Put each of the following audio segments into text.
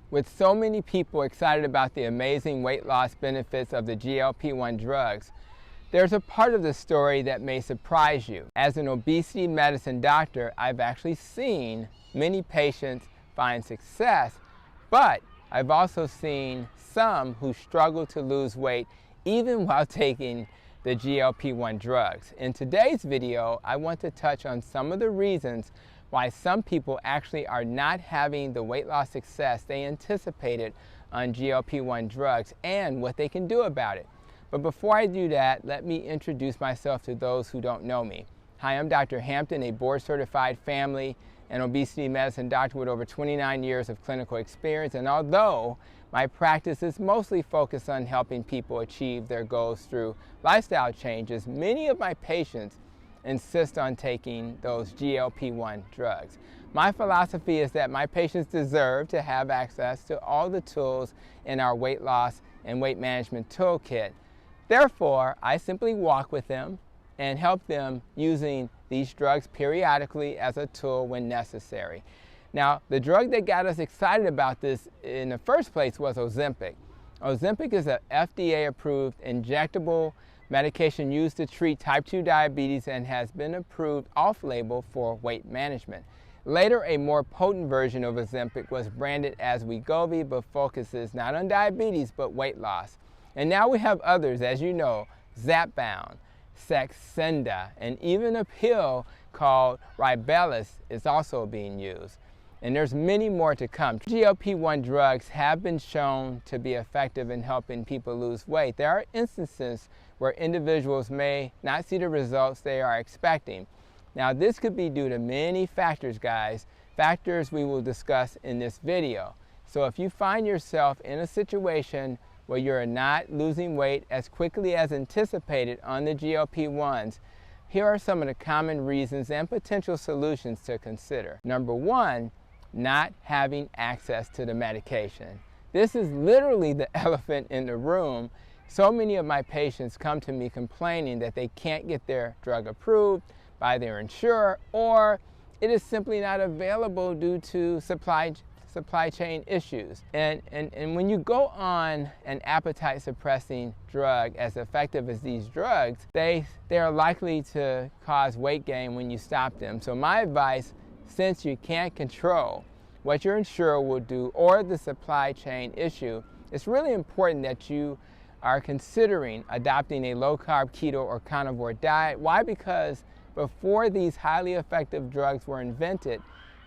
With so many people excited about the amazing weight loss benefits of the GLP-1 drugs, there's a part of the story that may surprise you. As an obesity medicine doctor, I've actually seen many patients find success, but I've also seen some who struggle to lose weight even while taking the GLP-1 drugs. In today's video, I want to touch on some of the reasons why some people actually are not having the weight loss success they anticipated on GLP-1 drugs and what they can do about it. But before I do that, let me introduce myself to those who don't know me. Hi, I'm Dr. Hampton, a board-certified family and obesity medicine doctor with over 29 years of clinical experience. And although my practice is mostly focused on helping people achieve their goals through lifestyle changes, many of my patients insist on taking those GLP-1 drugs. My philosophy is that my patients deserve to have access to all the tools in our weight loss and weight management toolkit. Therefore, I simply walk with them and help them using these drugs periodically as a tool when necessary. Now, the drug that got us excited about this in the first place was Ozempic. Ozempic is an FDA-approved injectable medication used to treat type 2 diabetes and has been approved off-label for weight management. Later, a more potent version of Ozempic was branded as Wegovy, but focuses not on diabetes but weight loss. And now we have others, as you know, Zepbound, Saxenda, and even a pill called Ribellus is also being used. And there's many more to come. GLP-1 drugs have been shown to be effective in helping people lose weight. There are instances where individuals may not see the results they are expecting. Now, this could be due to many factors, guys, factors we will discuss in this video. So if you find yourself in a situation where you're not losing weight as quickly as anticipated on the GLP-1s, here are some of the common reasons and potential solutions to consider. Number one, not having access to the medication. This is literally the elephant in the room. So many of my patients come to me complaining that they can't get their drug approved by their insurer, or it is simply not available due to supply chain issues. And when you go on an appetite suppressing drug as effective as these drugs, they are likely to cause weight gain when you stop them. So my advice, since you can't control what your insurer will do or the supply chain issue, it's really important that you are considering adopting a low-carb, keto, or carnivore diet. Why? Because before these highly effective drugs were invented,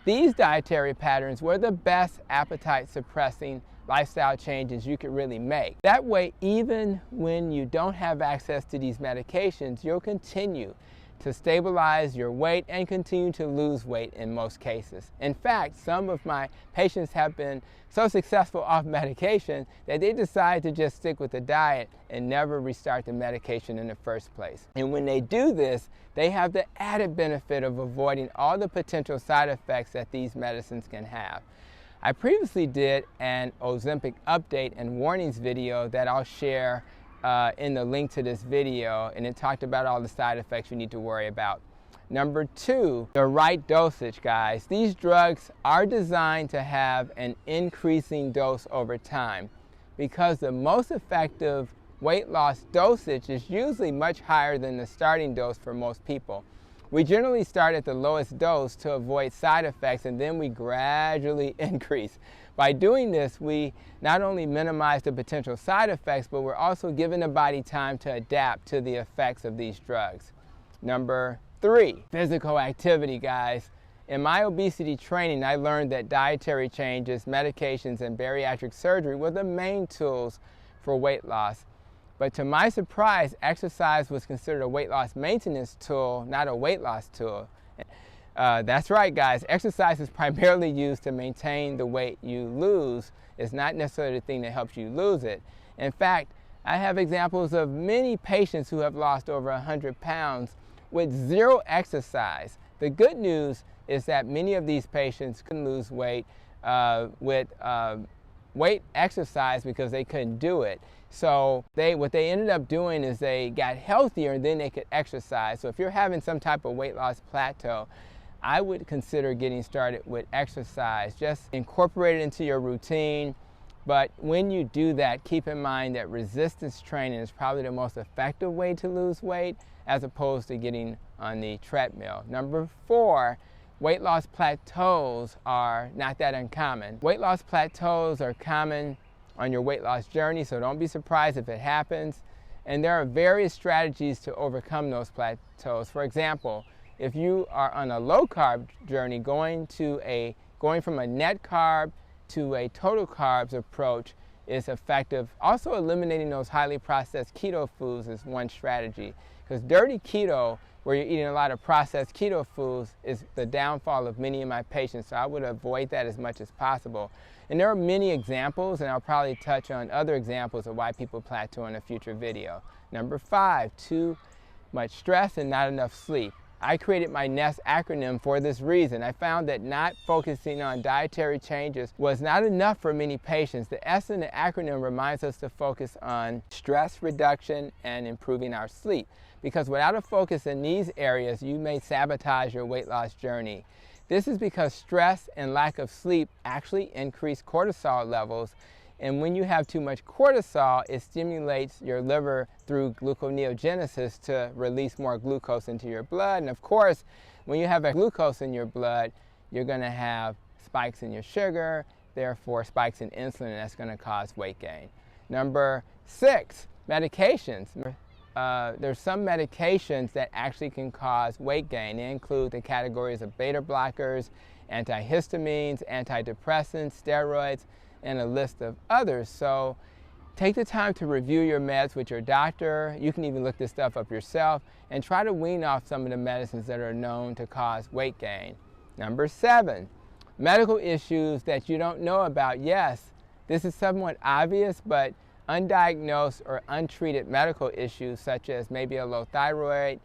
these dietary patterns were the best appetite-suppressing lifestyle changes you could really make. That way, even when you don't have access to these medications, you'll continue to stabilize your weight and continue to lose weight in most cases. In fact, some of my patients have been so successful off medication that they decide to just stick with the diet and never restart the medication in the first place. And when they do this, they have the added benefit of avoiding all the potential side effects that these medicines can have. I previously did an Ozempic update and warnings video that I'll share in the link to this video, and it talked about all the side effects you need to worry about. Number two, the right dosage, guys. These drugs are designed to have an increasing dose over time because the most effective weight loss dosage is usually much higher than the starting dose for most people. We generally start at the lowest dose to avoid side effects, and then we gradually increase. By doing this, we not only minimize the potential side effects, but we're also giving the body time to adapt to the effects of these drugs. Number three, physical activity, guys. In my obesity training, I learned that dietary changes, medications, and bariatric surgery were the main tools for weight loss. But to my surprise, exercise was considered a weight loss maintenance tool, not a weight loss tool. That's right, guys. Exercise is primarily used to maintain the weight you lose. It's not necessarily the thing that helps you lose it. In fact, I have examples of many patients who have lost over 100 pounds with zero exercise. The good news is that many of these patients can lose weight with weight exercise because they couldn't do it. So what they ended up doing is they got healthier and then they could exercise. So if you're having some type of weight loss plateau, I would consider getting started with exercise. Just incorporate it into your routine. But when you do that, keep in mind that resistance training is probably the most effective way to lose weight as opposed to getting on the treadmill. Number 4, weight loss plateaus are not that uncommon. Weight loss plateaus are common on your weight loss journey, so don't be surprised if it happens. And there are various strategies to overcome those plateaus. For example, if you are on a low carb journey, going from a net carb to a total carbs approach is effective. Also, eliminating those highly processed keto foods is one strategy, because dirty keto, where you're eating a lot of processed keto foods, is the downfall of many of my patients, so I would avoid that as much as possible. And there are many examples, and I'll probably touch on other examples of why people plateau in a future video. Number 5, too much stress and not enough sleep. I created my NEST acronym for this reason. I found that not focusing on dietary changes was not enough for many patients. The S in the acronym reminds us to focus on stress reduction and improving our sleep, because without a focus in these areas, you may sabotage your weight loss journey. This is because stress and lack of sleep actually increase cortisol levels. And when you have too much cortisol, it stimulates your liver through gluconeogenesis to release more glucose into your blood. And of course, when you have a glucose in your blood, you're going to have spikes in your sugar, therefore spikes in insulin, and that's going to cause weight gain. Number 6, medications. There's some medications that actually can cause weight gain. They include the categories of beta blockers, antihistamines, antidepressants, steroids, and a list of others. So take the time to review your meds with your doctor. You can even look this stuff up yourself and try to wean off some of the medicines that are known to cause weight gain. Number 7, medical issues that you don't know about. Yes, this is somewhat obvious, but undiagnosed or untreated medical issues such as maybe a low thyroid,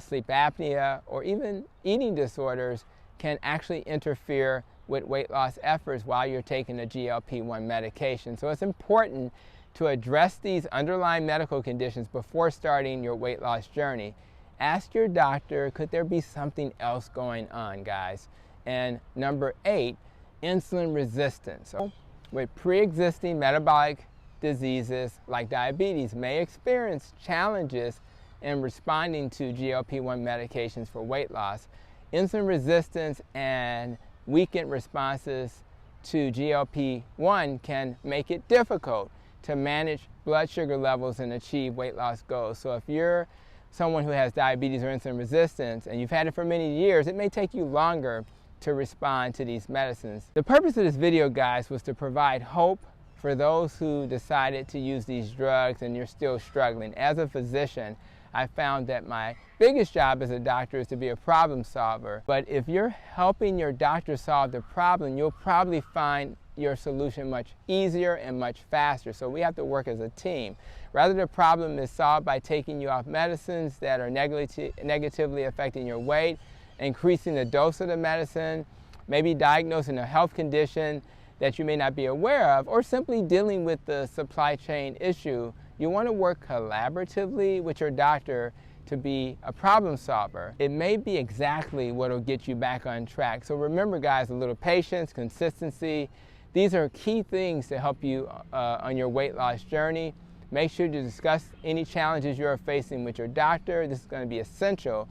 sleep apnea, or even eating disorders can actually interfere with weight loss efforts while you're taking a GLP-1 medication. So it's important to address these underlying medical conditions before starting your weight loss journey. Ask your doctor, could there be something else going on, guys? And number 8, insulin resistance. So with pre-existing metabolic diseases like diabetes may experience challenges in responding to GLP-1 medications for weight loss. Insulin resistance and weakened responses to GLP-1 can make it difficult to manage blood sugar levels and achieve weight loss goals. So if you're someone who has diabetes or insulin resistance and you've had it for many years, it may take you longer to respond to these medicines. The purpose of this video, guys, was to provide hope for those who decided to use these drugs and you're still struggling. As a physician, I found that my biggest job as a doctor is to be a problem solver. But if you're helping your doctor solve the problem, you'll probably find your solution much easier and much faster. So we have to work as a team. Rather, the problem is solved by taking you off medicines that are negatively affecting your weight, increasing the dose of the medicine, maybe diagnosing a health condition that you may not be aware of, or simply dealing with the supply chain issue. You want to work collaboratively with your doctor to be a problem solver. It may be exactly what will get you back on track. So remember, guys, a little patience, consistency. These are key things to help you on your weight loss journey. Make sure to discuss any challenges you're facing with your doctor. This is going to be essential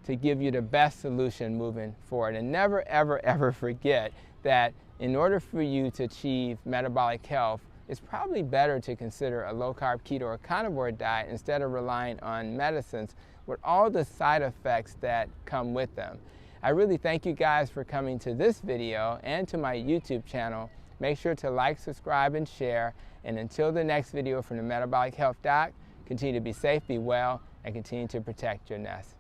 to give you the best solution moving forward. And never, ever, ever forget that in order for you to achieve metabolic health, it's probably better to consider a low-carb, keto, or carnivore diet instead of relying on medicines with all the side effects that come with them. I really thank you guys for coming to this video and to my YouTube channel. Make sure to like, subscribe, and share. And until the next video from the Metabolic Health Doc, continue to be safe, be well, and continue to protect your nest.